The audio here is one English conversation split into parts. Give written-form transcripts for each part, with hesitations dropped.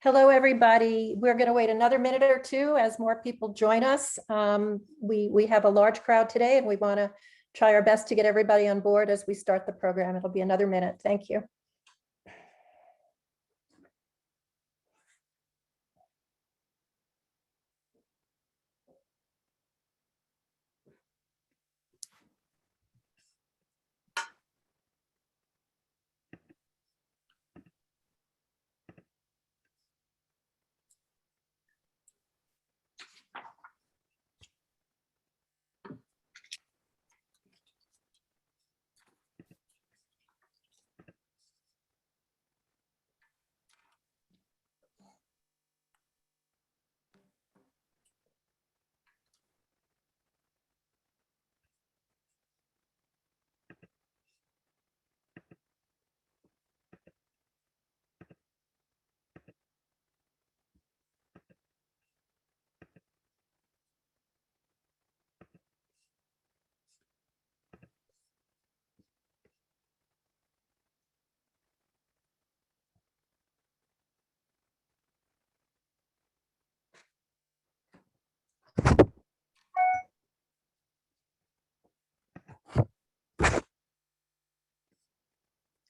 Hello, everybody. We're going to wait another minute or two as more people join us. We have a large crowd today, and we want to try our best to get everybody on board as we start the program. It'll be another minute. Thank you.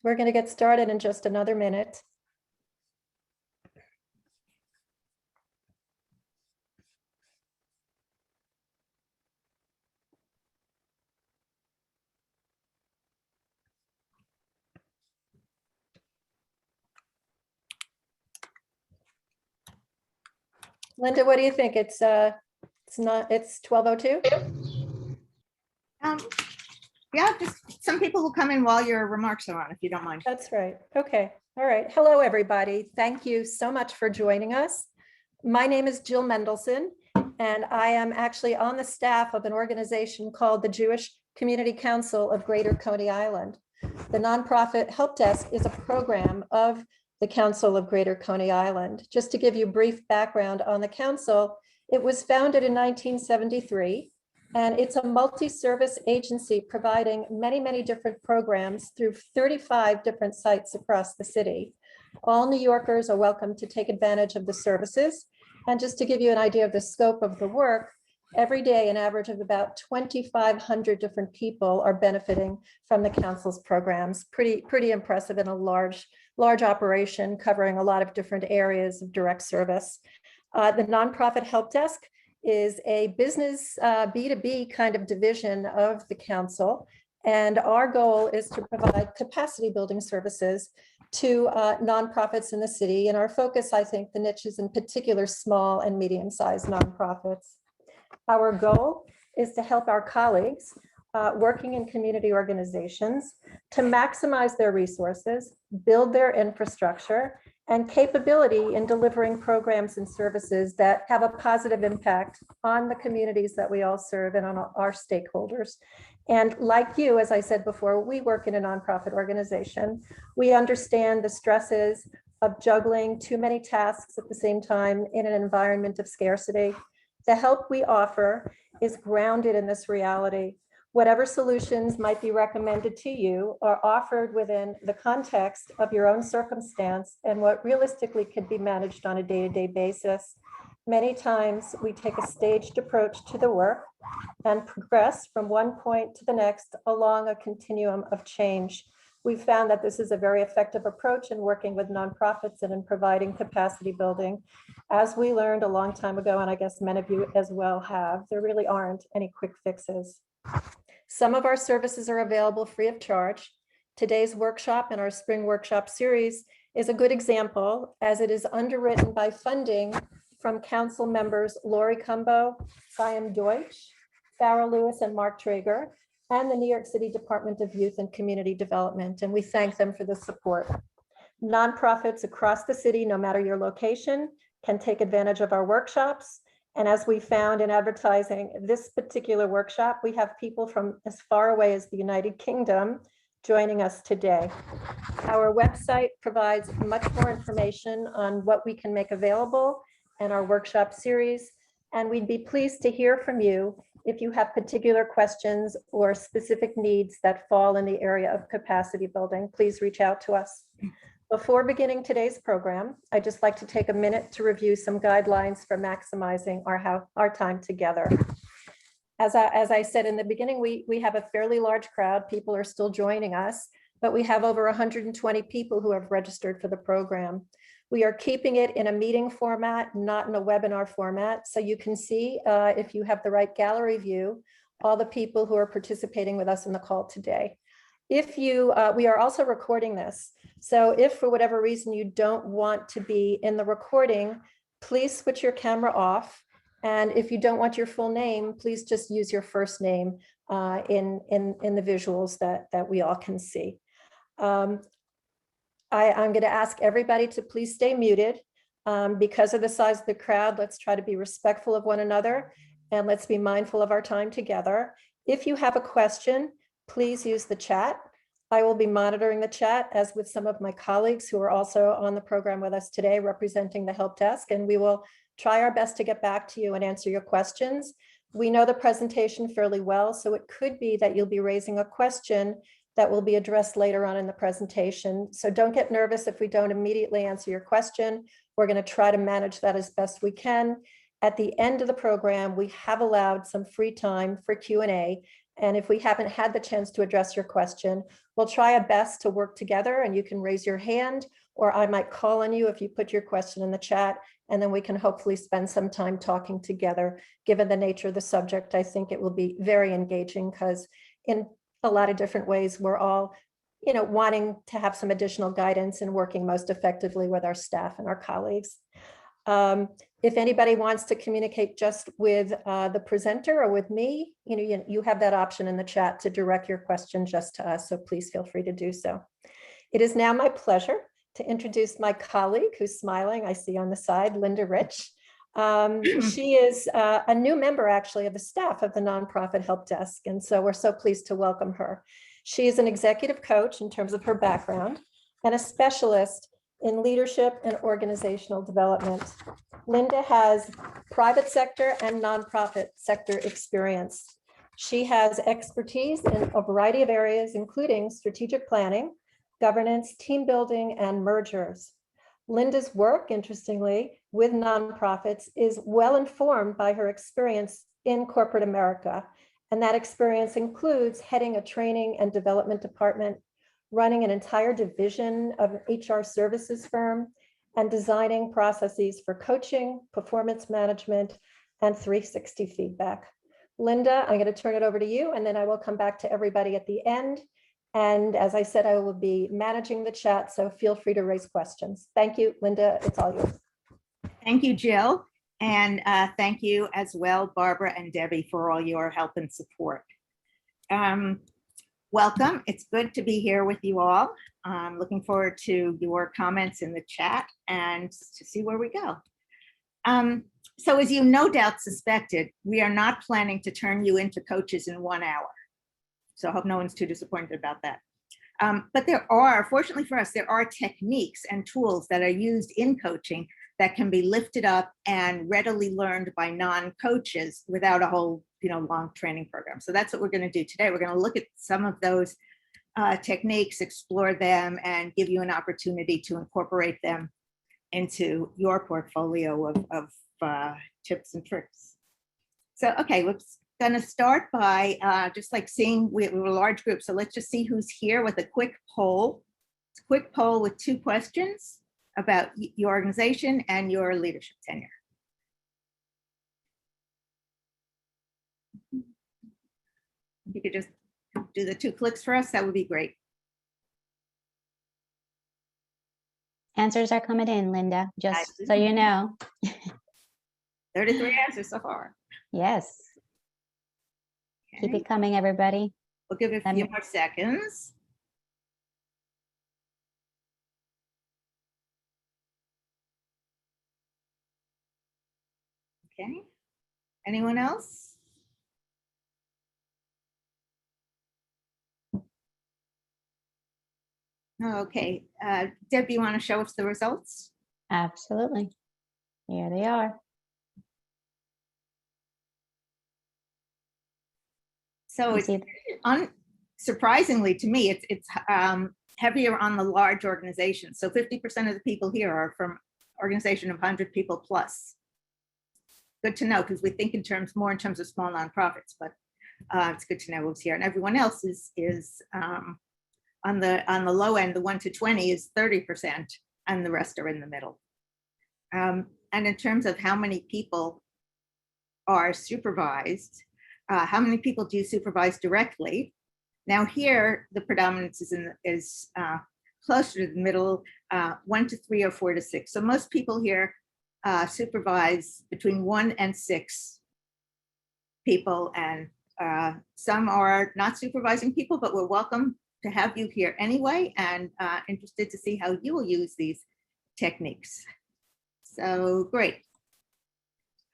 We're going to get started in just another minute. Linda, what do you think? It's 12:02? Yeah, just some people will come in while your remarks are on, if you don't mind. That's right. Okay. All right. Hello, everybody. Thank you so much for joining us. My name is Jill Mendelson, and I am actually on the staff of an organization called the Jewish Community Council of Greater Coney Island. The nonprofit Help Desk is a program of the Council of Greater Coney Island. Just to give you a brief background on the council, it was founded in 1973. And it's a multi-service agency providing many, many different programs through 35 different sites across the city. All New Yorkers are welcome to take advantage of the services. And just to give you an idea of the scope of the work, every day an average of about 2,500 different people are benefiting from the council's programs. Pretty impressive in a large operation covering a lot of different areas of direct service. The nonprofit Help Desk is a business B2B kind of division of the council. And our goal is to provide capacity building services to nonprofits in the city. And our focus, I think, the niche is in particular small and medium-sized nonprofits. Our goal is to help our colleagues working in community organizations to maximize their resources, build their infrastructure, and capability in delivering programs and services that have a positive impact on the communities that we all serve and on our stakeholders. And like you, as I said before, we work in a nonprofit organization. We understand the stresses of juggling too many tasks at the same time in an environment of scarcity. The help we offer is grounded in this reality. Whatever solutions might be recommended to you are offered within the context of your own circumstance and what realistically could be managed on a day-to-day basis. Many times we take a staged approach to the work and progress from one point to the next along a continuum of change. We've found that this is a very effective approach in working with nonprofits and in providing capacity building. As we learned a long time ago, and I guess many of you as well have, there really aren't any quick fixes. Some of our services are available free of charge. Today's workshop in our spring workshop series is a good example, as it is underwritten by funding from council members Lori Cumbo, Chaim Deutsch, Farrah Lewis, and Mark Traeger, and the New York City Department of Youth and Community Development, and we thank them for the support. Nonprofits across the city, no matter your location, can take advantage of our workshops. And as we found in advertising this particular workshop, we have people from as far away as the United Kingdom joining us today. Our website provides much more information on what we can make available and our workshop series. And we'd be pleased to hear from you if you have particular questions or specific needs that fall in the area of capacity building. Please reach out to us. Before beginning today's program, I'd just like to take a minute to review some guidelines for maximizing our time together. As I said in the beginning, we have a fairly large crowd. People are still joining us, but we have over 120 people who have registered for the program. We are keeping it in a meeting format, not in a webinar format. So you can see, if you have the right gallery view, all the people who are participating with us in the call today. We are also recording this. So if for whatever reason you don't want to be in the recording, please switch your camera off. And if you don't want your full name, please just use your first name in the visuals that we all can see. I'm going to ask everybody to please stay muted. Because of the size of the crowd, let's try to be respectful of one another and let's be mindful of our time together. If you have a question, please use the chat. I will be monitoring the chat, as with some of my colleagues who are also on the program with us today representing the help desk, and we will try our best to get back to you and answer your questions. We know the presentation fairly well, so it could be that you'll be raising a question that will be addressed later on in the presentation. So don't get nervous if we don't immediately answer your question. We're going to try to manage that as best we can. At the end of the program, we have allowed some free time for Q&A. And if we haven't had the chance to address your question, we'll try our best to work together, and you can raise your hand, or I might call on you if you put your question in the chat, and then we can hopefully spend some time talking together. Given the nature of the subject, I think it will be very engaging, because in a lot of different ways, we're all, wanting to have some additional guidance and working most effectively with our staff and our colleagues. If anybody wants to communicate just with the presenter or with me, you have that option in the chat to direct your question just to us. So please feel free to do so. It is now my pleasure to introduce my colleague who's smiling, I see on the side, Linda Rich. She is a new member actually of the staff of the nonprofit help desk. And so we're so pleased to welcome her. She is an executive coach in terms of her background and a specialist in leadership and organizational development. Linda has private sector and nonprofit sector experience. She has expertise in a variety of areas, including strategic planning, governance, team building, and mergers. Linda's work, interestingly, with nonprofits is well informed by her experience in corporate America. And that experience includes heading a training and development department, running an entire division of an HR services firm, and designing processes for coaching, performance management, and 360 feedback. Linda, I'm going to turn it over to you, and then I will come back to everybody at the end. And as I said, I will be managing the chat, so feel free to raise questions. Thank you, Linda, it's all yours. Thank you, Jill. And thank you as well, Barbara and Debbie, for all your help and support. Welcome. It's good to be here with you all. I'm looking forward to your comments in the chat and to see where we go. So as you no doubt suspected, we are not planning to turn you into coaches in 1 hour. So I hope no one's too disappointed about that. But there are, fortunately for us, there are techniques and tools that are used in coaching that can be lifted up and readily learned by non-coaches without a whole long training program. So that's what we're going to do today. We're going to look at some of those techniques, explore them, and give you an opportunity to incorporate them into your portfolio of tips and tricks. So, okay, we're going to start by just like seeing, we were a large group, so let's just see who's here with a quick poll. It's a quick poll with 2 questions about your organization and your leadership tenure. If you could just do the 2 clicks for us, that would be great. Answers are coming in, Linda, just so you know. 33 answers so far. Yes. Okay. Keep it coming, everybody. We'll give it a few more seconds. Okay. Anyone else? Okay. Deb, you want to show us the results? Absolutely. Here they are. So it's surprisingly to me, it's heavier on the large organizations. So 50% of the people here are from organization of 100 people plus. Good to know, because we think more in terms of small nonprofits, but it's good to know who's here. And everyone else is on the low end, the 1 to 20 is 30%, and the rest are in the middle. And in terms of how many people are supervised, how many people do you supervise directly? Now here, the predominance is closer to the middle, 1 to 3 or 4 to 6. So most people here supervise between 1 and 6 people, and some are not supervising people, but we're welcome to have you here anyway, and interested to see how you will use these techniques. So great.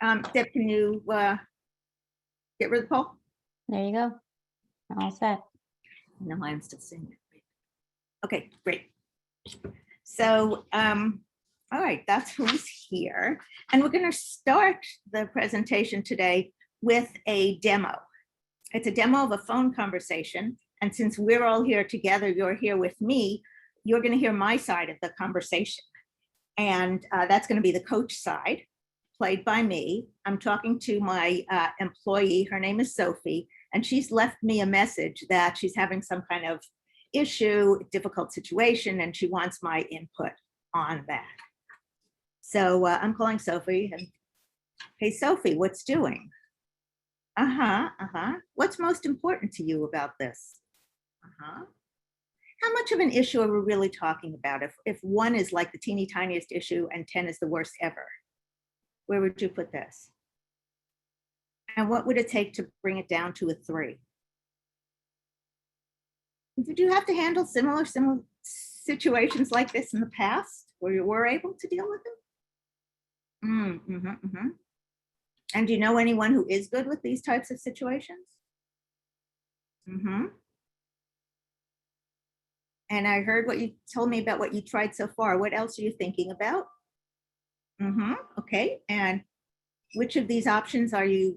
Deb, can you get rid of the poll? There you go. All set. No, I'm still seeing it. Okay, great. So, all right, that's who's here. And we're going to start the presentation today with a demo. It's a demo of a phone conversation. And since we're all here together, you're here with me, you're going to hear my side of the conversation. And that's going to be the coach side, played by me. I'm talking to my employee. Her name is Sophie, and she's left me a message that she's having some kind of issue, difficult situation, and she wants my input on that. So I'm calling Sophie, and hey, Sophie, what's doing? What's most important to you about this? How much of an issue are we really talking about? If 1 is like the teeny tiniest issue and 10 is the worst ever, where would you put this? And what would it take to bring it down to a 3? Did you have to handle similar situations like this in the past where you were able to deal with them? And do you know anyone who is good with these types of situations? And I heard what you told me about what you tried so far. What else are you thinking about? Okay, and which of these options are you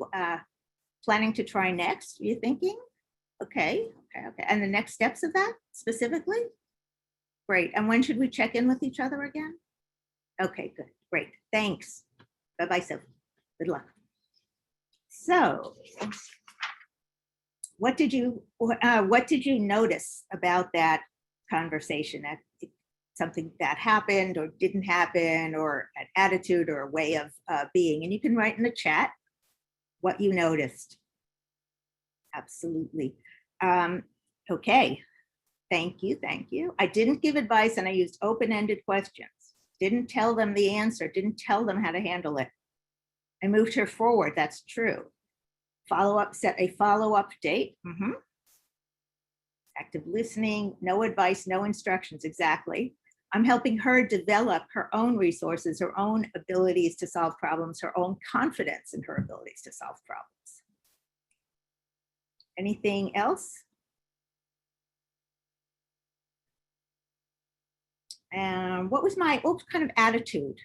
planning to try next? Are you thinking? Okay. And the next steps of that specifically? Great. And when should we check in with each other again? Okay, good, great, thanks. Bye-bye, Sophie. Good luck. So, what did you notice about that conversation? That something that happened or didn't happen, or an attitude or a way of being? And you can write in the chat what you noticed. Absolutely. Okay. Thank you. I didn't give advice, and I used open-ended questions. Didn't tell them the answer, didn't tell them how to handle it. I moved her forward, that's true. Follow-up, set a follow-up date. Active listening, no advice, no instructions, exactly. I'm helping her develop her own resources, her own abilities to solve problems, her own confidence in her abilities to solve problems. Anything else? And what was my kind of attitude?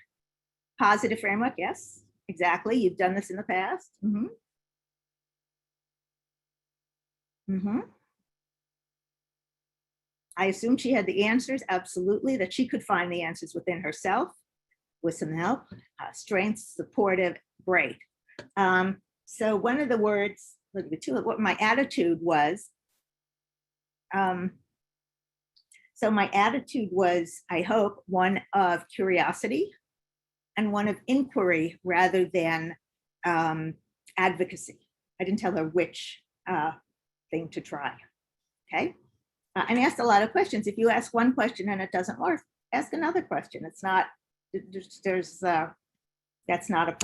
Positive framework, yes, exactly. You've done this in the past. I assumed she had the answers, absolutely, that she could find the answers within herself with some help. Strengths, supportive, great. So one of the words, what my attitude was, so my attitude was, I hope, one of curiosity and one of inquiry rather than advocacy. I didn't tell her which thing to try, okay? And asked a lot of questions. If you ask one question and it doesn't work, ask another question. It's not, that's not a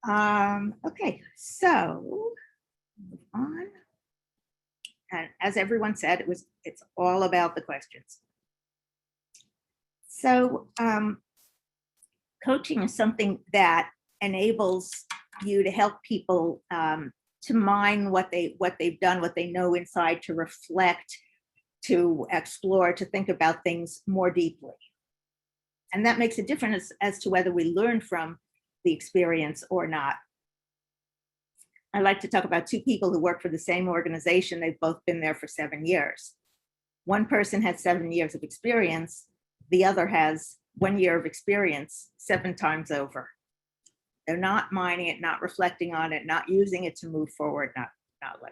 problem. Okay, so move on. And as everyone said, it's all about the questions. So coaching is something that enables you to help people to mine what they've done, what they know inside, to reflect, to explore, to think about things more deeply. And that makes a difference as to whether we learn from the experience or not. I like to talk about two people who work for the same organization. They've both been there for 7 years. one person has 7 years of experience, the other has 1 year of experience 7 times over. They're not mining it, not reflecting on it, not using it to move forward, not leveraging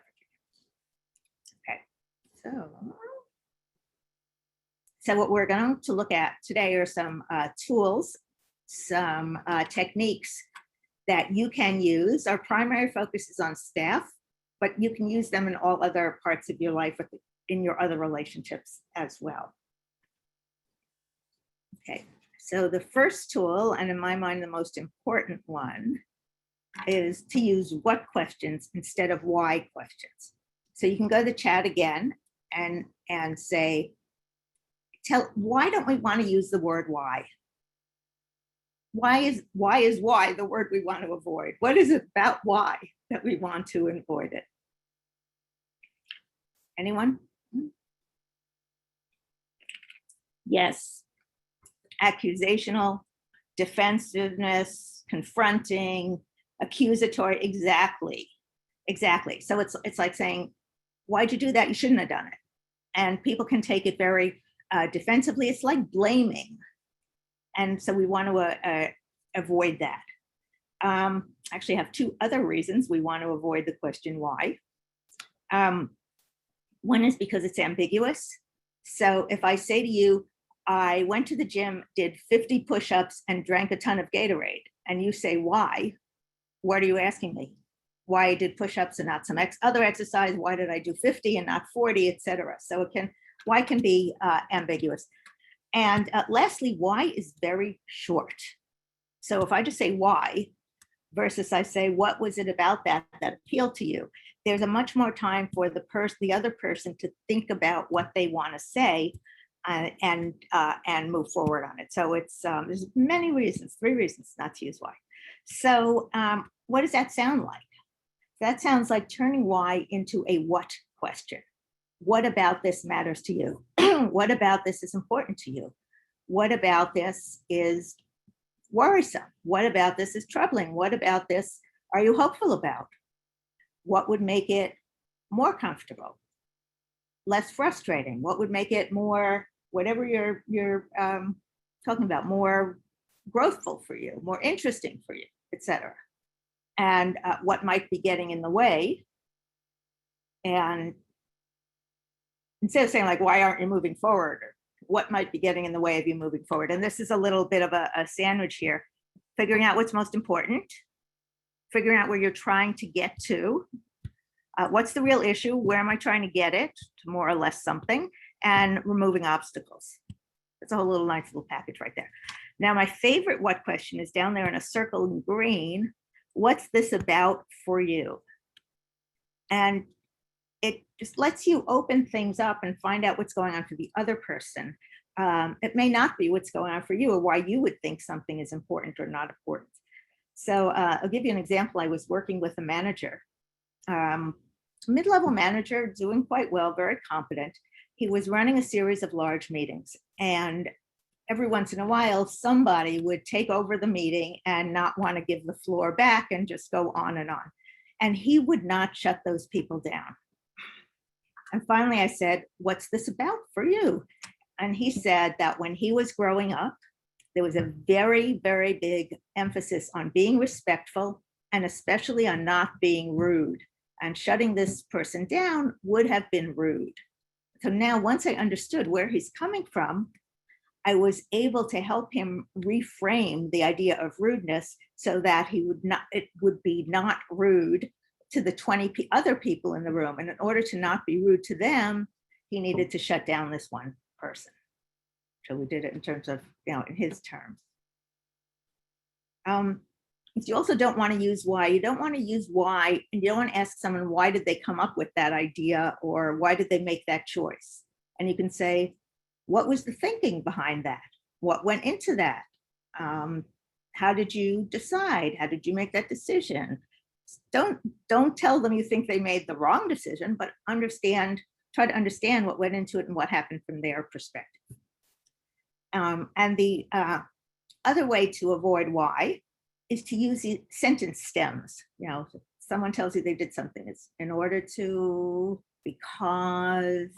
it. Okay, so what we're going to look at today are some tools, some techniques that you can use. Our primary focus is on staff, but you can use them in all other parts of your life, in your other relationships as well. Okay, so the first tool, and in my mind, the most important one, is to use what questions instead of why questions. So you can go to the chat again and say, why don't we want to use the word why? Why is why the word we want to avoid? What is it about why that we want to avoid it? Anyone? Yes. Accusational, defensiveness, confronting, accusatory. Exactly. So it's like saying, why'd you do that? You shouldn't have done it. And people can take it very defensively. It's like blaming. And so we want to avoid that. Actually, I have 2 other reasons we want to avoid the question why. One is because it's ambiguous. So if I say to you, I went to the gym, did 50 push-ups and drank a ton of Gatorade, and you say why, what are you asking me? Why I did push-ups and not some other exercise? Why did I do 50 and not 40, etc.? So why can be ambiguous. And lastly, why is very short. So if I just say why versus I say, what was it about that appealed to you? There's a much more time for the other person to think about what they want to say and move forward on it. So it's there's many reasons, 3 reasons not to use why. So what does that sound like? That sounds like turning why into a what question. What about this matters to you? What about this is important to you? What about this is worrisome? What about this is troubling? What about this are you hopeful about? What would make it more comfortable, less frustrating? What would make it more, whatever you're talking about, more growthful for you, more interesting for you, etc. And what might be getting in the way? And instead of saying like, why aren't you moving forward? Or what might be getting in the way of you moving forward? And this is a little bit of a sandwich here. Figuring out what's most important, figuring out where you're trying to get to, what's the real issue, where am I trying to get it, to more or less something, and removing obstacles. It's a whole little nice little package right there. Now, my favorite what question is down there in a circle in green. What's this about for you? And it just lets you open things up and find out what's going on for the other person. It may not be what's going on for you or why you would think something is important or not important. So I'll give you an example. I was working with a manager, mid-level manager, doing quite well, very competent. He was running a series of large meetings, and every once in a while, somebody would take over the meeting and not want to give the floor back and just go on. And he would not shut those people down. And finally, I said, what's this about for you? And he said that when he was growing up, there was a very, very big emphasis on being respectful and especially on not being rude. And shutting this person down would have been rude. So now, once I understood where he's coming from, I was able to help him reframe the idea of rudeness so that it would be not rude to the 20 other people in the room. And in order to not be rude to them, he needed to shut down this one person. So we did it in terms of, in his terms. You also don't want to use why. You don't want to use why, and you don't want to ask someone, why did they come up with that idea, or why did they make that choice? And you can say, what was the thinking behind that? What went into that? How did you decide? How did you make that decision? Don't tell them you think they made the wrong decision, but try to understand what went into it and what happened from their perspective. And the other way to avoid why is to use the sentence stems. Someone tells you they did something, it's in order to, because,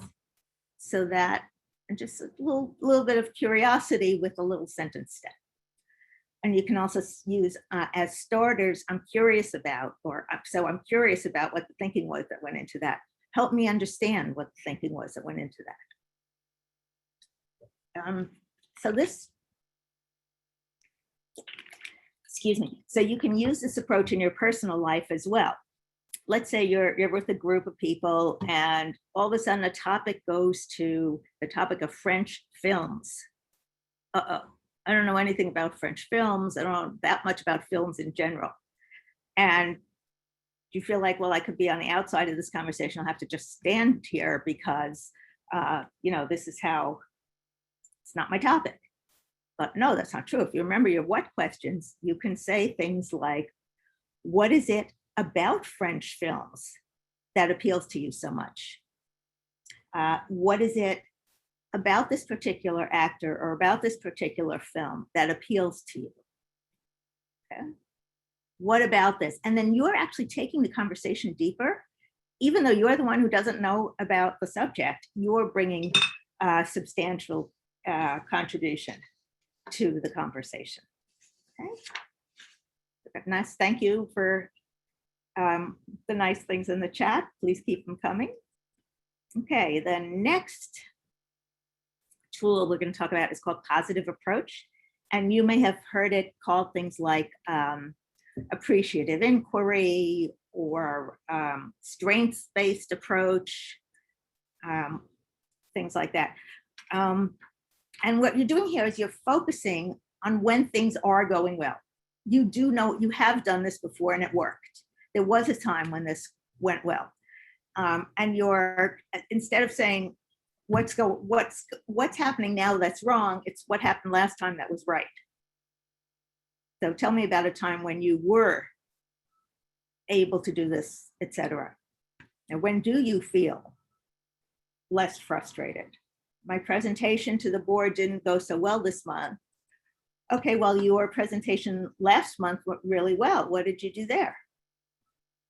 so that, and just a little bit of curiosity with a little sentence step. And you can also use as starters, I'm curious about, so I'm curious about what the thinking was that went into that. Help me understand what the thinking was that went into that. So this, excuse me, so you can use this approach in your personal life as well. Let's say you're with a group of people and all of a sudden the topic goes to the topic of French films. Uh-oh, I don't know anything about French films. I don't know that much about films in general. And you feel like, well, I could be on the outside of this conversation. I'll have to just stand here because, this is how, it's not my topic. But no, that's not true. If you remember your what questions, you can say things like, what is it about French films that appeals to you so much? What is it about this particular actor or about this particular film that appeals to you? Okay. What about this? And then you're actually taking the conversation deeper. Even though you're the one who doesn't know about the subject, you're bringing substantial contribution to the conversation. Okay. Nice. Thank you for the nice things in the chat. Please keep them coming. Okay, the next tool we're going to talk about is called positive approach. And you may have heard it called things like appreciative inquiry or strengths-based approach, things like that. And what you're doing here is you're focusing on when things are going well. You do know, you have done this before and it worked. There was a time when this went well. And you're, instead of saying, what's happening now that's wrong, it's what happened last time that was right. So tell me about a time when you were able to do this, etc. And when do you feel less frustrated? My presentation to the board didn't go so well this month. Okay, well, your presentation last month went really well. What did you do there?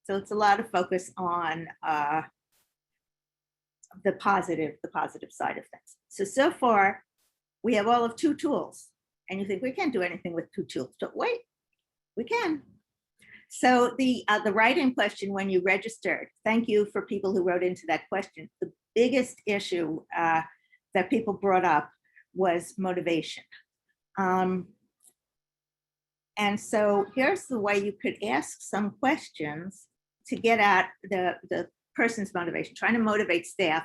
So it's a lot of focus on the positive side of things. So far, we have all of 2 tools. And you think we can't do anything with 2 tools. But wait, we can. So the write-in question when you registered, thank you for people who wrote into that question. The biggest issue that people brought up was motivation. And so here's the way you could ask some questions to get at the person's motivation, trying to motivate staff.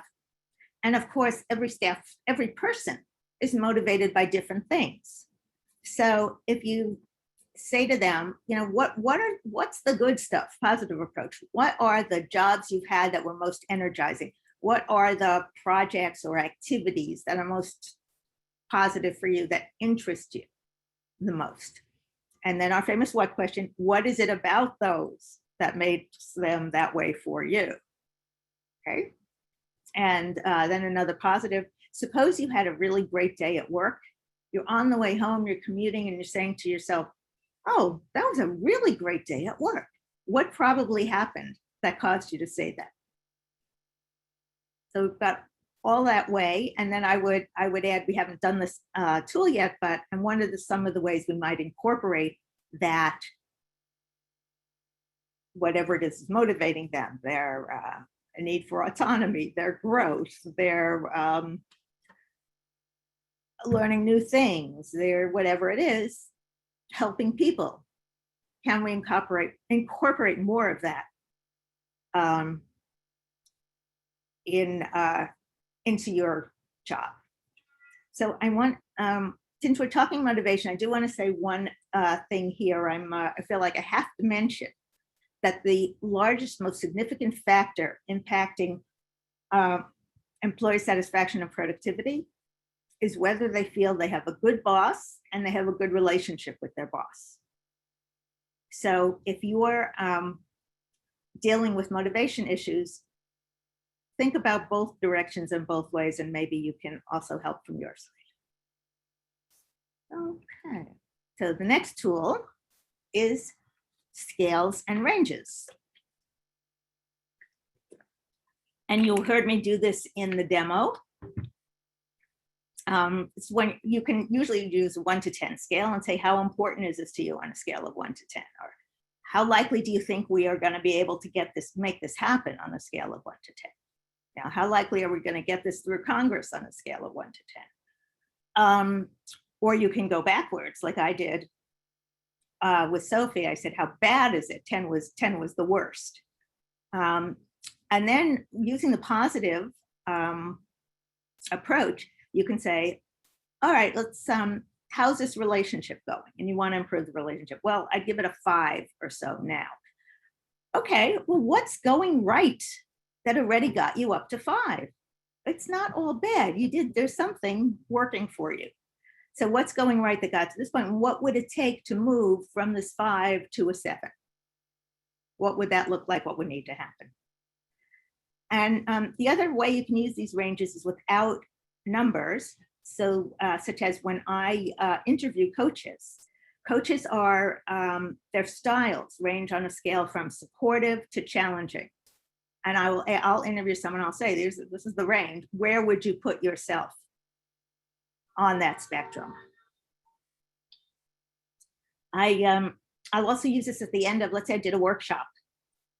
And of course, every person is motivated by different things. So if you say to them, what's the good stuff, positive approach? What are the jobs you've had that were most energizing? What are the projects or activities that are most positive for you, that interest you the most? And then our famous what question, what is it about those that makes them that way for you? Okay. And then another positive, suppose you had a really great day at work. You're on the way home, you're commuting, and you're saying to yourself, oh, that was a really great day at work. What probably happened that caused you to say that? So we've got all that way. And then I would add, we haven't done this tool yet, but one of some of the ways we might incorporate that, whatever it is motivating them, their a need for autonomy, their growth, their learning new things, their whatever it is, helping people. Can we incorporate more of that into your job? So I want, since we're talking motivation, I do want to say one thing here. I feel like I have to mention that the largest, most significant factor impacting employee satisfaction and productivity is whether they feel they have a good boss and they have a good relationship with their boss. So if you're dealing with motivation issues, think about both directions and both ways, and maybe you can also help from your side. Okay, so the next tool is scales and ranges. And you heard me do this in the demo. It's when you can usually use a 1 to 10 scale and say, how important is this to you on a scale of 1 to 10? Or how likely do you think we are going to be able to make this happen on a scale of 1 to 10? Now, how likely are we going to get this through Congress on a scale of 1 to 10? Or you can go backwards, like I did with Sophie. I said, how bad is it? 10 was the worst. And then using the positive approach, you can say, all right, let's, how's this relationship going? And you want to improve the relationship. Well, I'd give it a 5 or so now. Okay, well, what's going right that already got you up to 5? It's not all bad. There's something working for you. So what's going right that got to this point? What would it take to move from this 5 to a 7? What would that look like? What would need to happen? And the other way you can use these ranges is without numbers. So such as when I interview coaches, coaches are, their styles range on a scale from supportive to challenging. And I'll interview someone, I'll say, this is the range. Where would you put yourself on that spectrum? I'll also use this at the end of, let's say I did a workshop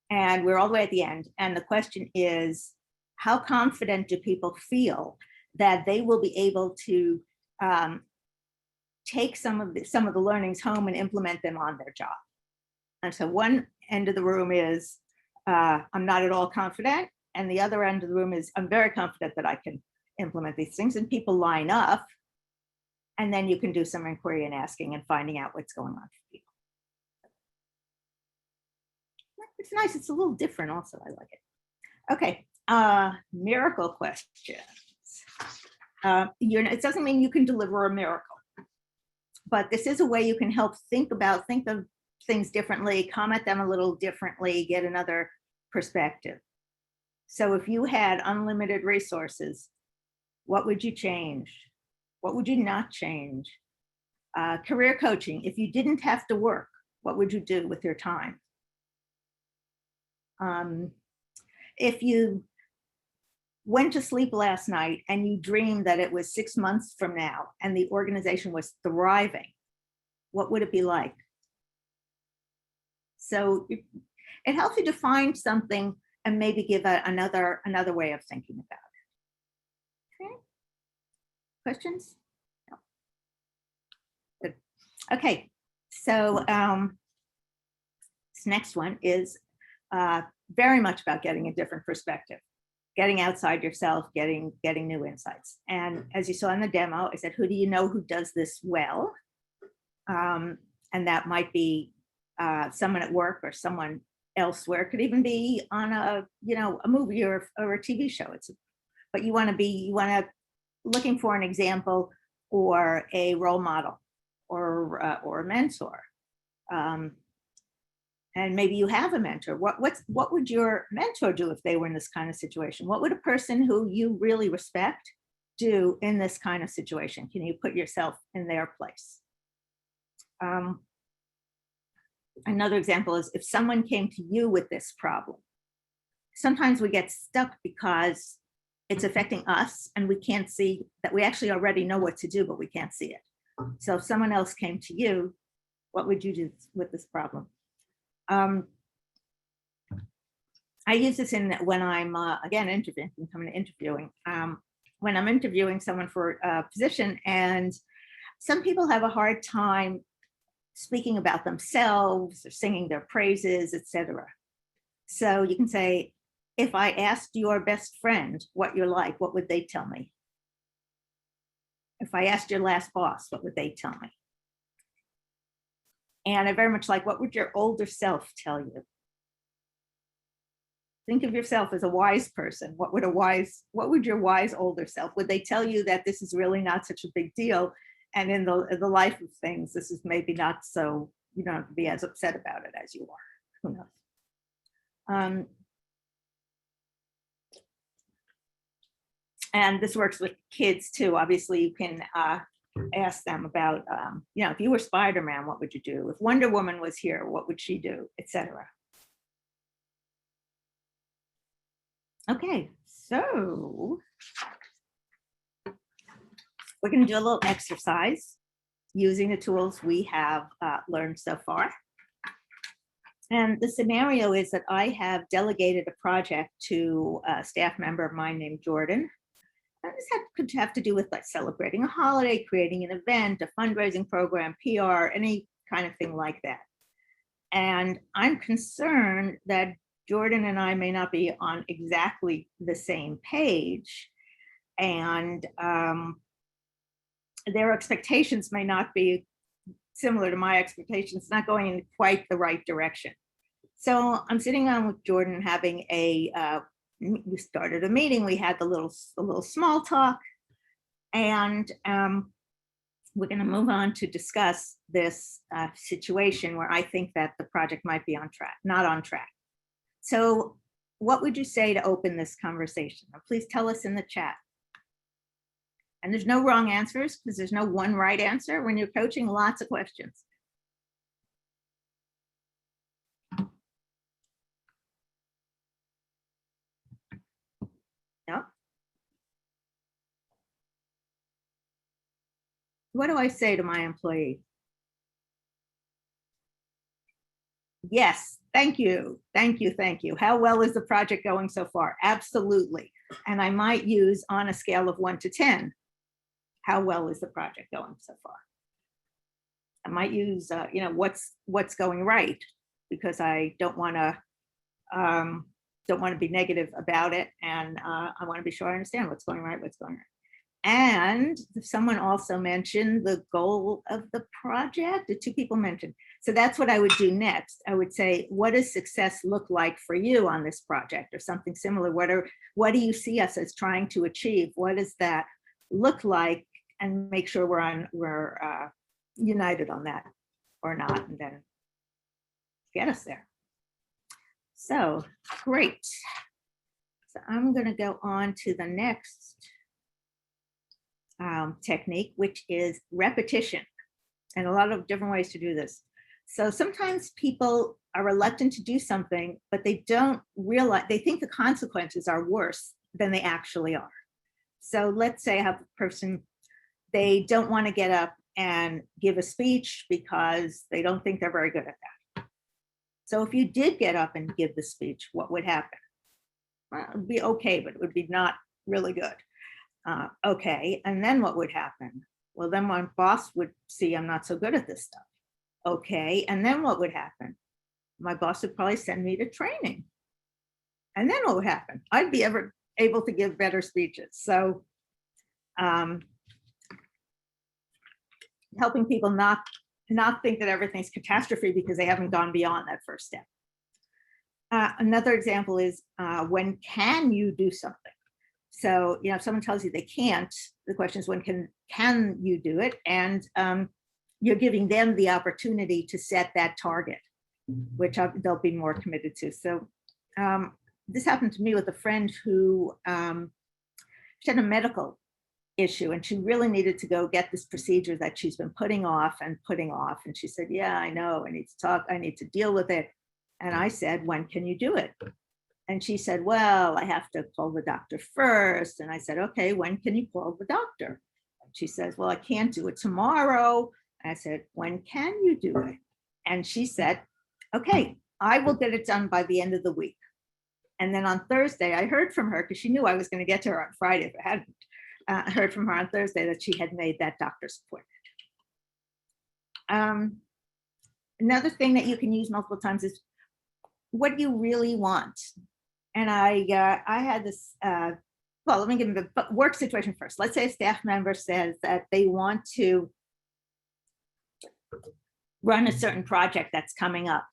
and we're all the way at the end. And the question is, how confident do people feel that they will be able to take some of the learnings home and implement them on their job? And so one end of the room is, I'm not at all confident. And the other end of the room is, I'm very confident that I can implement these things. And people line up. And then you can do some inquiry and asking and finding out what's going on for people. It's nice. It's a little different also. I like it. Okay. Miracle questions. It doesn't mean you can deliver a miracle, but this is a way you can help think of things differently, comment them a little differently, get another perspective. So if you had unlimited resources, what would you change? What would you not change? Career coaching, if you didn't have to work, what would you do with your time? If you went to sleep last night and you dreamed that it was 6 months from now and the organization was thriving, what would it be like? So it helps you define something and maybe give another way of thinking about it. Okay. Questions? No. Good. Okay. So this next one is very much about getting a different perspective, getting outside yourself, getting new insights. And as you saw in the demo, I said, who do you know who does this well? And that might be someone at work or someone elsewhere. It could even be on a movie or a TV show. But you want to looking for an example or a role model or a mentor. And maybe you have a mentor. What would your mentor do if they were in this kind of situation? What would a person who you really respect do in this kind of situation? Can you put yourself in their place? Another example is if someone came to you with this problem. Sometimes we get stuck because it's affecting us and we can't see that. We actually already know what to do, but we can't see it. So if someone else came to you, what would you do with this problem? I use this when I'm again interviewing. When I'm interviewing someone for a position, and some people have a hard time speaking about themselves or singing their praises, etc. So you can say, if I asked your best friend what you're like, what would they tell me? If I asked your last boss, what would they tell me? And I very much like, what would your older self tell you? Think of yourself as a wise person. What would your wise older self, would they tell you that this is really not such a big deal? And in the life of things, this is maybe not so, you don't have to be as upset about it as you are. Who knows? And this works with kids too. Obviously, you can ask them about, if you were Spider-Man, what would you do? If Wonder Woman was here, what would she do, etc. Okay, so we're going to do a little exercise using the tools we have learned so far. And the scenario is that I have delegated a project to a staff member of mine named Jordan. And this could have to do with like celebrating a holiday, creating an event, a fundraising program, PR, any kind of thing like that. And I'm concerned that Jordan and I may not be on exactly the same page. And their expectations may not be similar to my expectations, not going in quite the right direction. So I'm sitting down with Jordan having we started a meeting, we had a little small talk, and we're going to move on to discuss this situation where I think that the project might be on track, not on track. So what would you say to open this conversation? Please tell us in the chat. And there's no wrong answers because there's no one right answer. When you're coaching, lots of questions. No? What do I say to my employee? Yes, thank you, thank you, thank you. How well is the project going so far? Absolutely. And I might use on a scale of 1 to 10. How well is the project going so far? I might use, what's going right, because I don't want to be negative about it, and I want to be sure I understand what's going right, what's going right. And someone also mentioned the goal of the project. The two people mentioned. So that's what I would do next. I would say, what does success look like for you on this project, or something similar? What do you see us as trying to achieve? What does that look like? And make sure we're united on that or not, and then get us there. So great. So I'm going to go on to the next technique, which is repetition, and a lot of different ways to do this. So sometimes people are reluctant to do something, but they don't realize, they think the consequences are worse than they actually are. So let's say I have a person, they don't want to get up and give a speech because they don't think they're very good at that. So if you did get up and give the speech, what would happen? Well, it would be okay, but it would be not really good. Okay, and then what would happen? Well, then my boss would see I'm not so good at this stuff. Okay, and then what would happen? My boss would probably send me to training. And then what would happen? I'd be able to give better speeches. So helping people not think that everything's catastrophe because they haven't gone beyond that first step. Another example is when can you do something? So, if someone tells you they can't, the question is, when can you do it? And you're giving them the opportunity to set that target, which they'll be more committed to. So this happened to me with a friend who she had a medical issue, and she really needed to go get this procedure that she's been putting off. And she said, yeah, I know, I need to talk, I need to deal with it. And I said, when can you do it? And she said, well, I have to call the doctor first. And I said, okay, when can you call the doctor? And she says, well, I can't do it tomorrow. And I said, when can you do it? And she said, okay, I will get it done by the end of the week. And then on Thursday, I heard from her, because she knew I was going to get to her on Friday if I hadn't. I heard from her on Thursday that she had made that doctor's appointment. Another thing that you can use multiple times is, what do you really want? And I had this, well, let me give them the work situation first. Let's say a staff member says that they want to run a certain project that's coming up.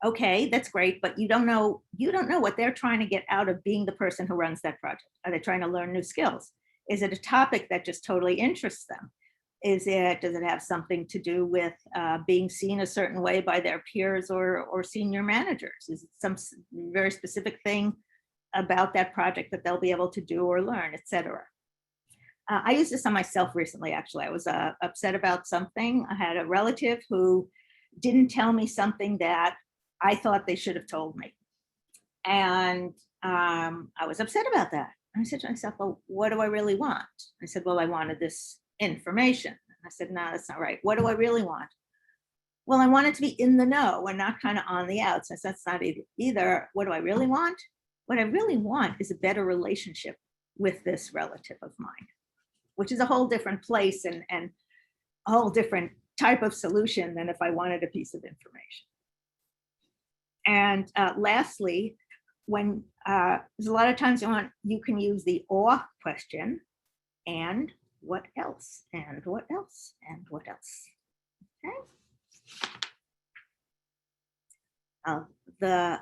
Okay, that's great, but you don't know what they're trying to get out of being the person who runs that project. Are they trying to learn new skills? Is it a topic that just totally interests them? Does it have something to do with being seen a certain way by their peers or senior managers? Is it some very specific thing about that project that they'll be able to do or learn, etc.? I used this on myself recently, actually. I was upset about something. I had a relative who didn't tell me something that I thought they should have told me. And I was upset about that. I said to myself, well, what do I really want? I said, well, I wanted this information. I said, no, that's not right. What do I really want? Well, I want it to be in the know and not kind of on the outs. I said, that's not either. What do I really want? What I really want is a better relationship with this relative of mine, which is a whole different place and a whole different type of solution than if I wanted a piece of information. And lastly, when there's a lot of times you can use the or question, and what else, and what else, and what else. Okay. The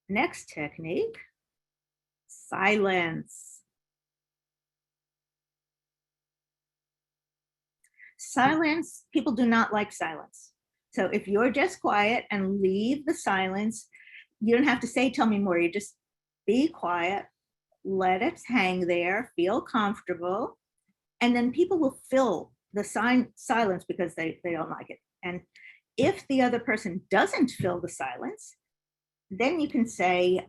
next technique, silence. Silence, people do not like silence. So if you're just quiet and leave the silence, you don't have to say, tell me more. You just be quiet, let it hang there, feel comfortable, and then people will fill the silence because they don't like it. And if the other person doesn't fill the silence, then you can say,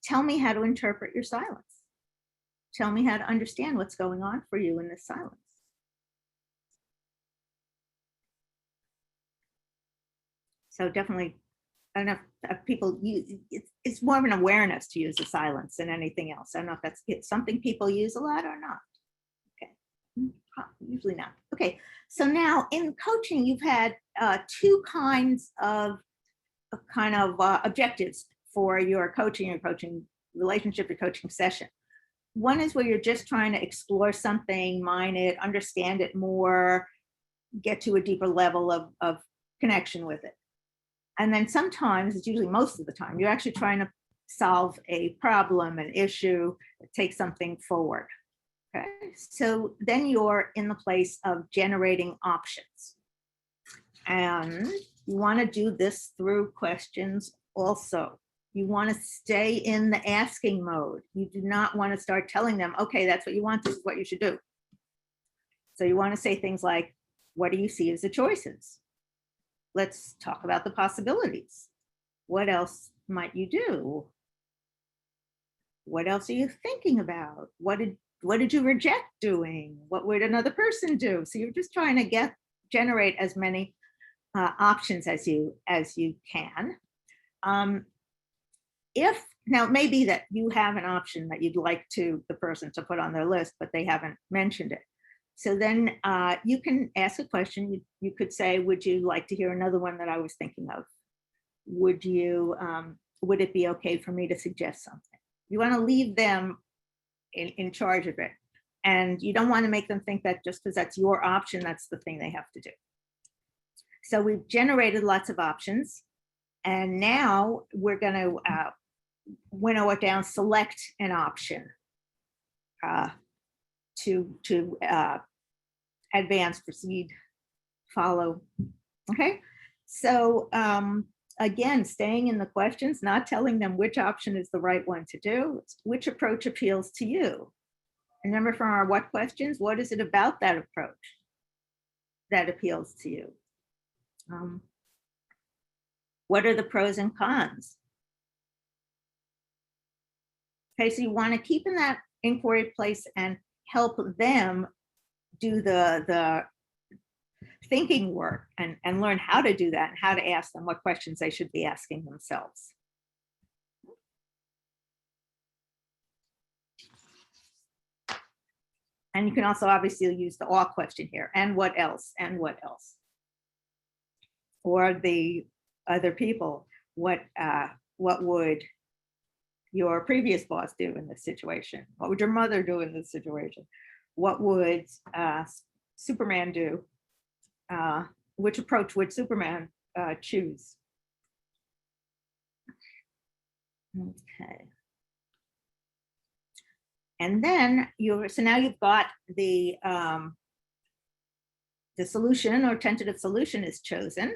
tell me how to interpret your silence. Tell me how to understand what's going on for you in this silence. So definitely, I don't know if people use, it's more of an awareness to use the silence than anything else. I don't know if it's something people use a lot or not. Okay, usually not. Okay, so now in coaching, you've had two kinds of objectives for your coaching relationship, your coaching session. One is where you're just trying to explore something, mine it, understand it more, get to a deeper level of connection with it. And then sometimes, it's usually most of the time, you're actually trying to solve a problem, an issue, take something forward. Okay, so then you're in the place of generating options. And you want to do this through questions also. You want to stay in the asking mode. You do not want to start telling them, okay, that's what you want, this is what you should do. So you want to say things like, what do you see as the choices? Let's talk about the possibilities. What else might you do? What else are you thinking about? What did you reject doing? What would another person do? So you're just trying to generate as many options as you can. If now it may be that you have an option that you'd like the person to put on their list, but they haven't mentioned it. So then you can ask a question. You could say, would you like to hear another one that I was thinking of? Would it be okay for me to suggest something? You want to leave them in charge of it. And you don't want to make them think that just because that's your option, that's the thing they have to do. So we've generated lots of options. And now we're going to winnow it down, select an option to advance, proceed, follow. Okay, so again, staying in the questions, not telling them which option is the right one to do, which approach appeals to you. And remember from our what questions, what is it about that approach that appeals to you? What are the pros and cons? Okay, so you want to keep in that inquiry place and help them do the thinking work and learn how to do that and how to ask them what questions they should be asking themselves. And you can also obviously use the or question here. And what else? And what else? Or the other people, what would your previous boss do in this situation? What would your mother do in this situation? What would Superman do? Which approach would Superman choose? Okay. And then so now you've got the solution or tentative solution is chosen.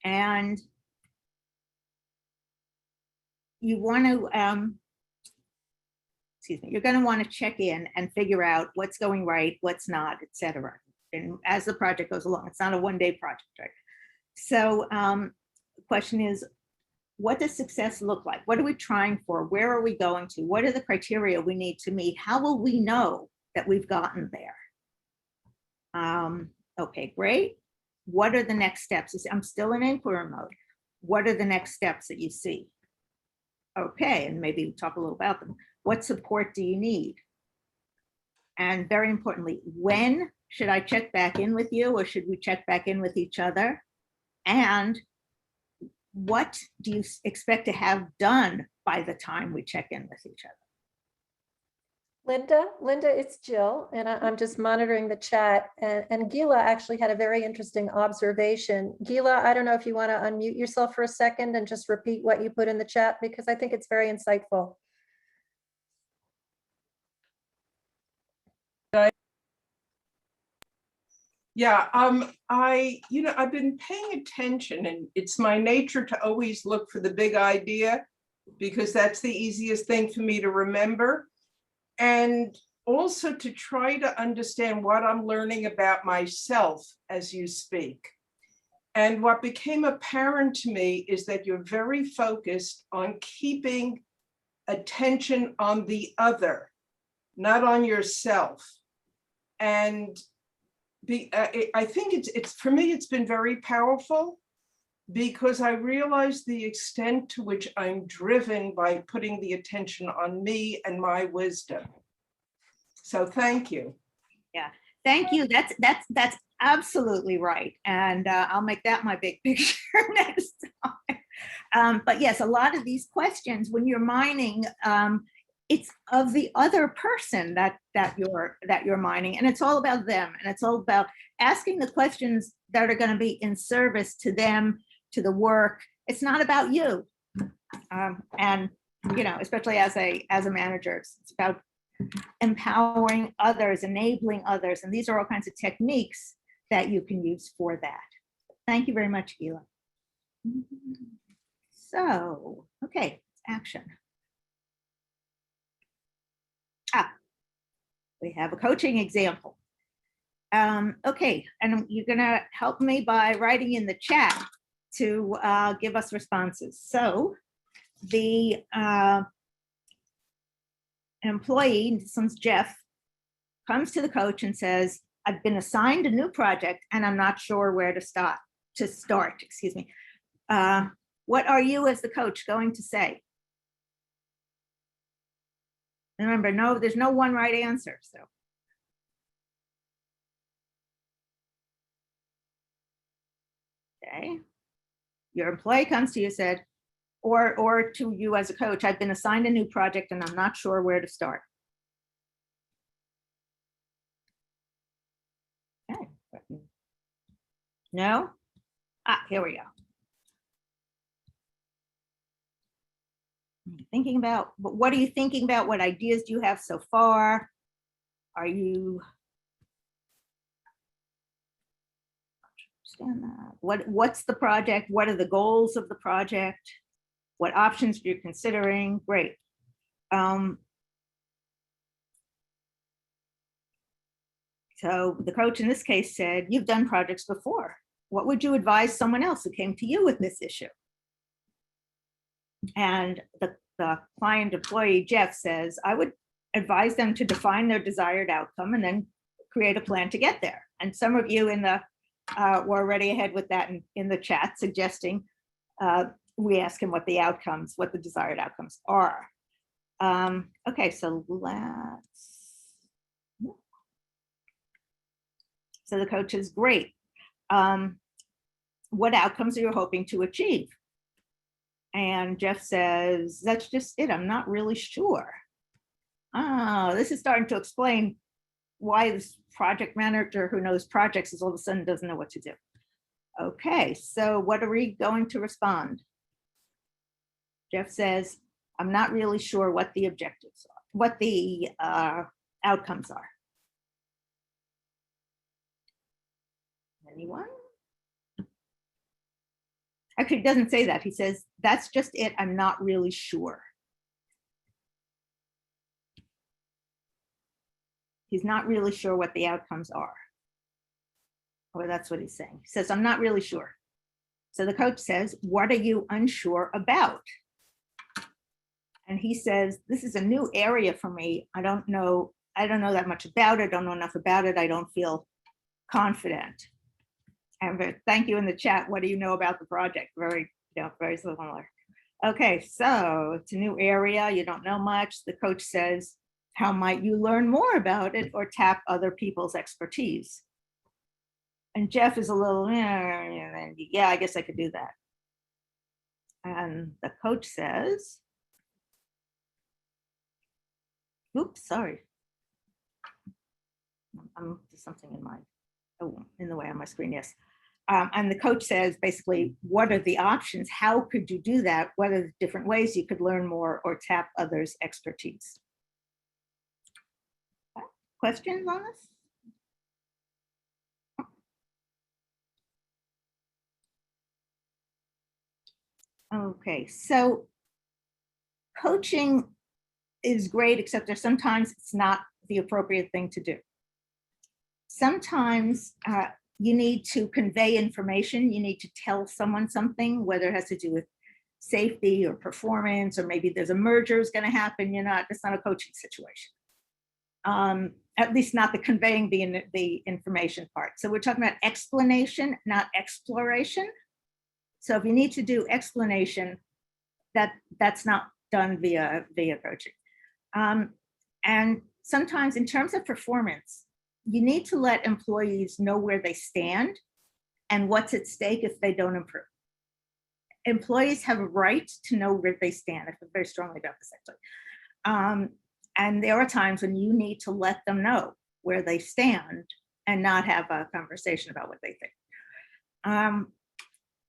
And you want to, you're going to want to check in and figure out what's going right, what's not, etc. And as the project goes along, it's not a one-day project, right? So the question is, what does success look like? What are we trying for? Where are we going to? What are the criteria we need to meet? How will we know that we've gotten there? Okay, great. What are the next steps? I'm still in inquiry mode. What are the next steps that you see? Okay, and maybe talk a little about them. What support do you need? And very importantly, when should I check back in with you, or should we check back in with each other? And what do you expect to have done by the time we check in with each other? Linda, it's Jill, and I'm just monitoring the chat. And Gila actually had a very interesting observation. Gila, I don't know if you want to unmute yourself for a second and just repeat what you put in the chat, because I think it's very insightful. Yeah, I've been paying attention, and it's my nature to always look for the big idea because that's the easiest thing for me to remember. And also to try to understand what I'm learning about myself as you speak. And what became apparent to me is that you're very focused on keeping attention on the other, not on yourself. And I think it's for me, it's been very powerful because I realize the extent to which I'm driven by putting the attention on me and my wisdom. So thank you. Yeah, thank you. That's absolutely right. And I'll make that my big picture next time. But yes, a lot of these questions, when you're mining, it's of the other person that you're mining, and it's all about them, and it's all about asking the questions that are going to be in service to them, to the work. It's not about you, and especially as a manager, it's about empowering others, enabling others, and these are all kinds of techniques that you can use for that. Thank you very much, Gila. So, okay, action. We have a coaching example. Okay, and you're gonna help me by writing in the chat to give us responses. So the employee, this one's Jeff, comes to the coach and says, I've been assigned a new project and I'm not sure where to start, excuse me. What are you as the coach going to say? Remember, no, there's no one right answer, so. Okay, your employee comes to you, said, or to you as a coach, I've been assigned a new project and I'm not sure where to start. Okay. No? Here we go. Thinking about, what are you thinking about? What ideas do you have so far? Are you understand that? What's the project? What are the goals of the project? What options are you considering? Great. So the coach in this case said, you've done projects before. What would you advise someone else who came to you with this issue? And the client employee, Jeff, says, I would advise them to define their desired outcome and then create a plan to get there. And some of you in the were already ahead with that in the chat, suggesting we ask him what the desired outcomes are. Okay, so the coach is great. What outcomes are you hoping to achieve? And Jeff says, that's just it. I'm not really sure. This is starting to explain why this project manager who knows projects is all of a sudden doesn't know what to do. Okay, so what are we going to respond? Jeff says, I'm not really sure what the objectives are, what the outcomes are. Anyone? Actually, he doesn't say that. He says, that's just it. I'm not really sure. He's not really sure what the outcomes are. Or that's what he's saying. He says, I'm not really sure. So the coach says, what are you unsure about? And he says, this is a new area for me. I don't know that much about it. Don't know enough about it. I don't feel confident. And thank you in the chat. What do you know about the project? Very similar. Okay, so it's a new area. You don't know much. The coach says, how might you learn more about it or tap other people's expertise? And Jeff is a little, yeah, I guess I could do that. And the coach says, oops, sorry. There's something in the way on my screen, yes. And the coach says, basically, what are the options? How could you do that? What are the different ways you could learn more or tap others' expertise? Questions on this? Okay, so coaching is great, except there's sometimes it's not the appropriate thing to do. Sometimes you need to convey information. You need to tell someone something, whether it has to do with safety or performance, or maybe there's a merger is going to happen. It's not a coaching situation. At least not the conveying the information part. So we're talking about explanation, not exploration. So if you need to do explanation, that's not done via coaching. And sometimes in terms of performance, you need to let employees know where they stand and what's at stake if they don't improve. Employees have a right to know where they stand. I feel very strongly about this, actually. And there are times when you need to let them know where they stand and not have a conversation about what they think.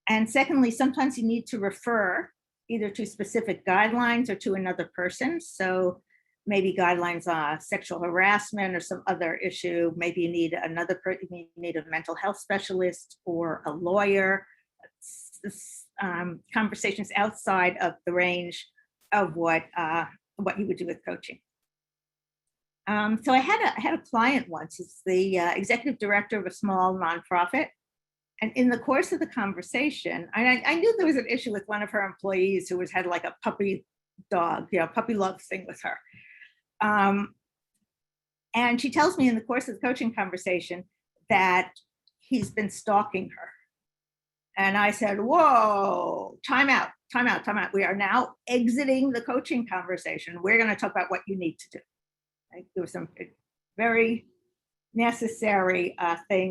And secondly, sometimes you need to refer either to specific guidelines or to another person. So maybe guidelines on sexual harassment or some other issue. Maybe you need you need a mental health specialist or a lawyer. Conversations outside of the range of what you would do with coaching. So I had a client once. It's the executive director of a small nonprofit. And in the course of the conversation, I knew there was an issue with one of her employees who had like a puppy dog, puppy love thing with her. And she tells me in the course of the coaching conversation that he's been stalking her. And I said, whoa, time out. We are now exiting the coaching conversation. We're going to talk about what you need to do. Right? There were some very necessary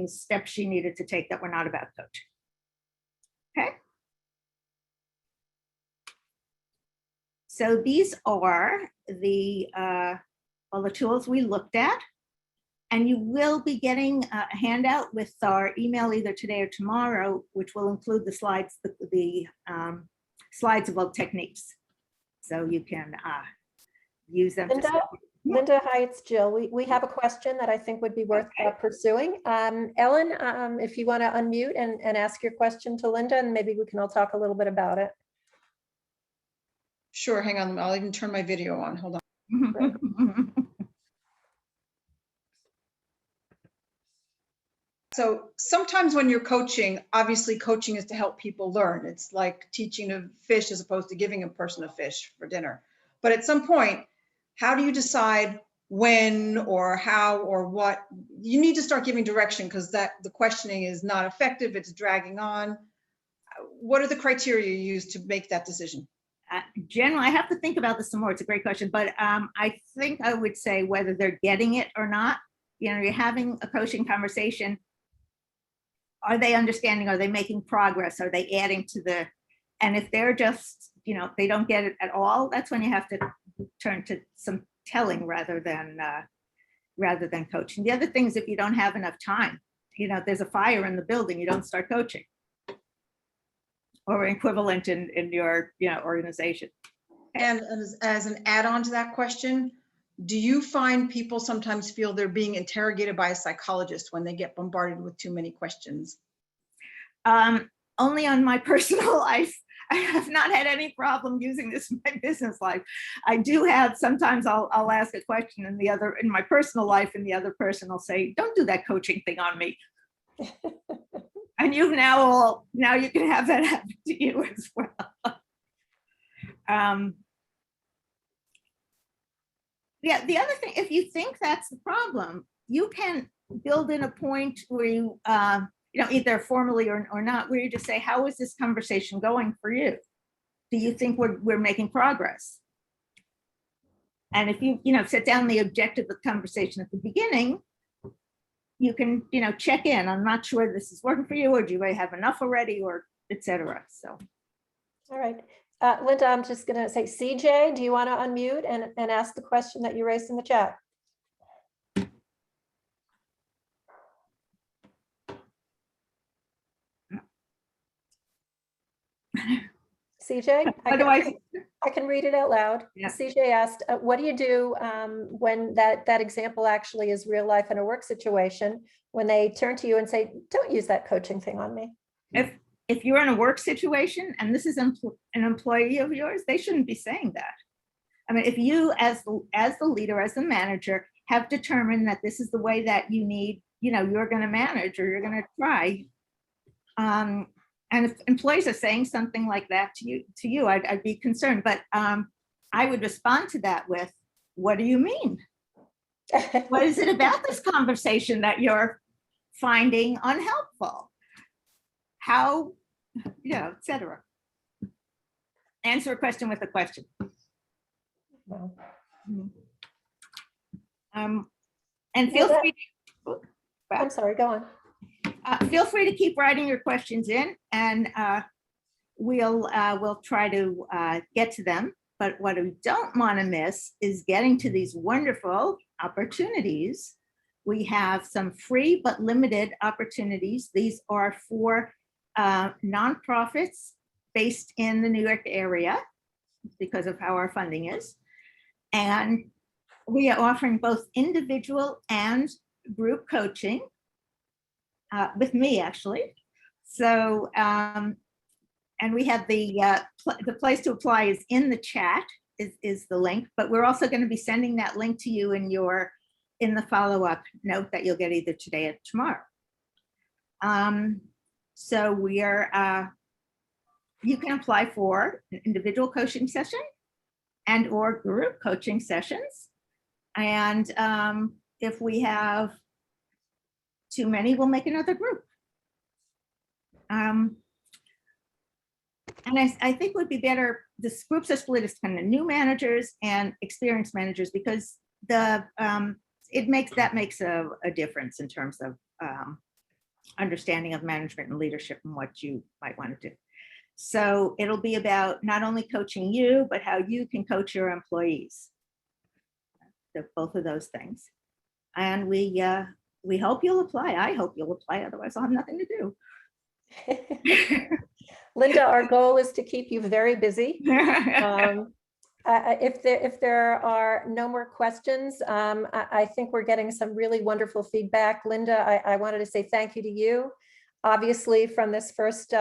steps she needed to take that were not about coaching. Okay. So these are all the tools we looked at, and you will be getting a handout with our email either today or tomorrow, which will include the slides, the slides of all techniques. So you can use them. Linda, hi, it's Jill. We have a question that I think would be worth pursuing. Ellen, if you want to unmute and ask your question to Linda, and maybe we can all talk a little bit about it. Sure, hang on. I'll even turn my video on. Hold on. So sometimes when you're coaching, obviously coaching is to help people learn. It's like teaching a fish as opposed to giving a person a fish for dinner. But at some point, how do you decide when or how or what? You need to start giving direction, because the questioning is not effective. It's dragging on. What are the criteria you use to make that decision? Generally, I have to think about this some more. It's a great question, but I think I would say whether they're getting it or not. You're having a coaching conversation. Are they understanding? Are they making progress? Are they adding to the, and if they're just, if they don't get it at all, that's when you have to turn to some telling rather than coaching. The other thing is if you don't have enough time, there's a fire in the building, you don't start coaching. Or equivalent in your organization. And as an add-on to that question, do you find people sometimes feel they're being interrogated by a psychologist when they get bombarded with too many questions? Only on my personal life. I have not had any problem using this in my business life. I do have, sometimes I'll ask a question in my personal life, and the other person will say, don't do that coaching thing on me. And now you can have that happen to you as well. Yeah, the other thing, if you think that's the problem, you can build in a point where you, either formally or not, where you just say, how is this conversation going for you? Do you think we're making progress? And if you, set down the objective of the conversation at the beginning, you can, check in. I'm not sure this is working for you, or do you have enough already, or et cetera. So. All right. Linda, I'm just going to say, CJ, do you want to unmute and ask the question that you raised in the chat? CJ, I can read it out loud. Yeah. CJ asked, what do you do when that example actually is real life in a work situation, when they turn to you and say, don't use that coaching thing on me? If you're in a work situation and this is an employee of yours, they shouldn't be saying that. I mean, if you as the leader, as the manager, have determined that this is the way that you need, you're going to manage or you're going to try. And if employees are saying something like that to you, I'd be concerned. But I would respond to that with, what do you mean? What is it about this conversation that you're finding unhelpful? How, et cetera. Answer a question with a question. Well, And feel free. I'm sorry, go on. Feel free to keep writing your questions in, and we'll try to get to them. But what we don't want to miss is getting to these wonderful opportunities. We have some free but limited opportunities. These are for nonprofits based in the New York area because of how our funding is. And we are offering both individual and group coaching with me, actually. So, and we have the place to apply is in the chat, is the link, but we're also going to be sending that link to you in the follow-up note that you'll get either today or tomorrow. So we are, you can apply for an individual coaching session and or group coaching sessions. And if we have too many, we'll make another group. And I think it would be better, this groups are split as kind of new managers and experienced managers, because that makes a difference in terms of understanding of management and leadership and what you might want to do. So it'll be about not only coaching you, but how you can coach your employees. So both of those things. And we hope you'll apply. I hope you'll apply, otherwise I'll have nothing to do. Linda, our goal is to keep you very busy. If there are no more questions, I think we're getting some really wonderful feedback. Linda, I wanted to say thank you to you. Obviously, from this first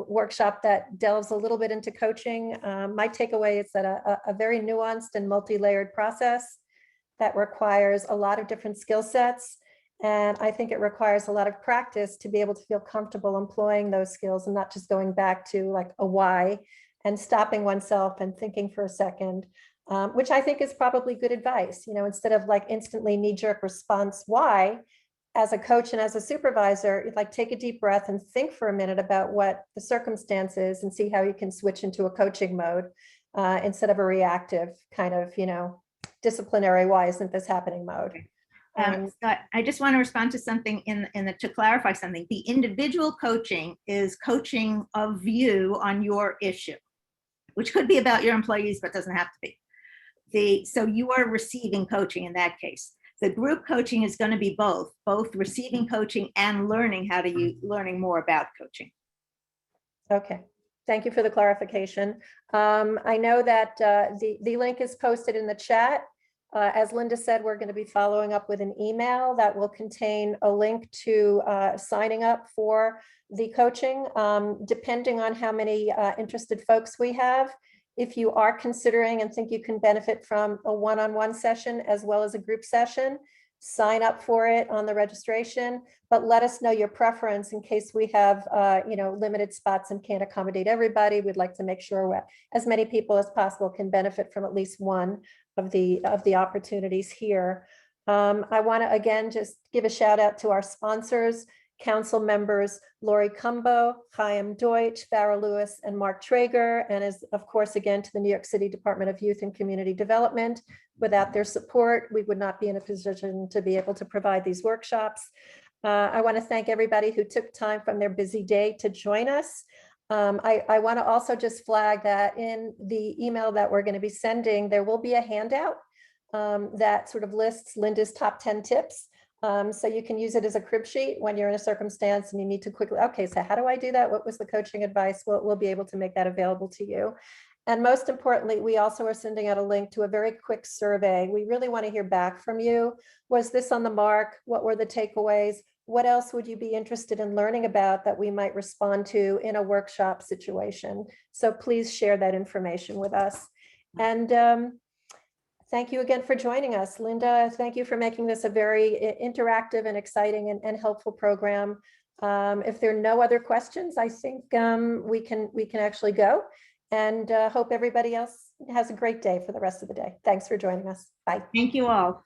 workshop that delves a little bit into coaching, my takeaway is that a very nuanced and multi-layered process that requires a lot of different skill sets. And I think it requires a lot of practice to be able to feel comfortable employing those skills and not just going back to like a why and stopping oneself and thinking for a second, which I think is probably good advice. Instead of like instantly knee-jerk response, why, as a coach and as a supervisor, like take a deep breath and think for a minute about what the circumstance is and see how you can switch into a coaching mode instead of a reactive kind of, disciplinary, why isn't this happening mode. Scott, I just want to respond to something to clarify something. The individual coaching is coaching of you on your issue, which could be about your employees, but doesn't have to be. So you are receiving coaching in that case. The group coaching is going to be both receiving coaching and learning more about coaching. Okay, thank you for the clarification. I know that the link is posted in the chat. As Linda said, we're going to be following up with an email that will contain a link to signing up for the coaching, depending on how many interested folks we have. If you are considering and think you can benefit from a one-on-one session as well as a group session, sign up for it on the registration, but let us know your preference in case we have, limited spots and can't accommodate everybody. We'd like to make sure as many people as possible can benefit from at least one of the opportunities here. I want to again just give a shout out to our sponsors, council members Lori Cumbo, Chaim Deutsch, Farah Lewis, and Mark Traeger, and as of course again to the New York City Department of Youth and Community Development. Without their support, we would not be in a position to be able to provide these workshops. I want to thank everybody who took time from their busy day to join us. I want to also just flag that in the email that we're going to be sending, there will be a handout that sort of lists Linda's top 10 tips. So you can use it as a crib sheet when you're in a circumstance and you need to quickly, okay, so how do I do that? What was the coaching advice? We'll be able to make that available to you. And most importantly, we also are sending out a link to a very quick survey. We really want to hear back from you. Was this on the mark? What were the takeaways? What else would you be interested in learning about that we might respond to in a workshop situation? So please share that information with us. And thank you again for joining us. Linda, thank you for making this a very interactive and exciting and helpful program. If there are no other questions, I think we can actually go, and hope everybody else has a great day for the rest of the day. Thanks for joining us. Bye. Thank you all.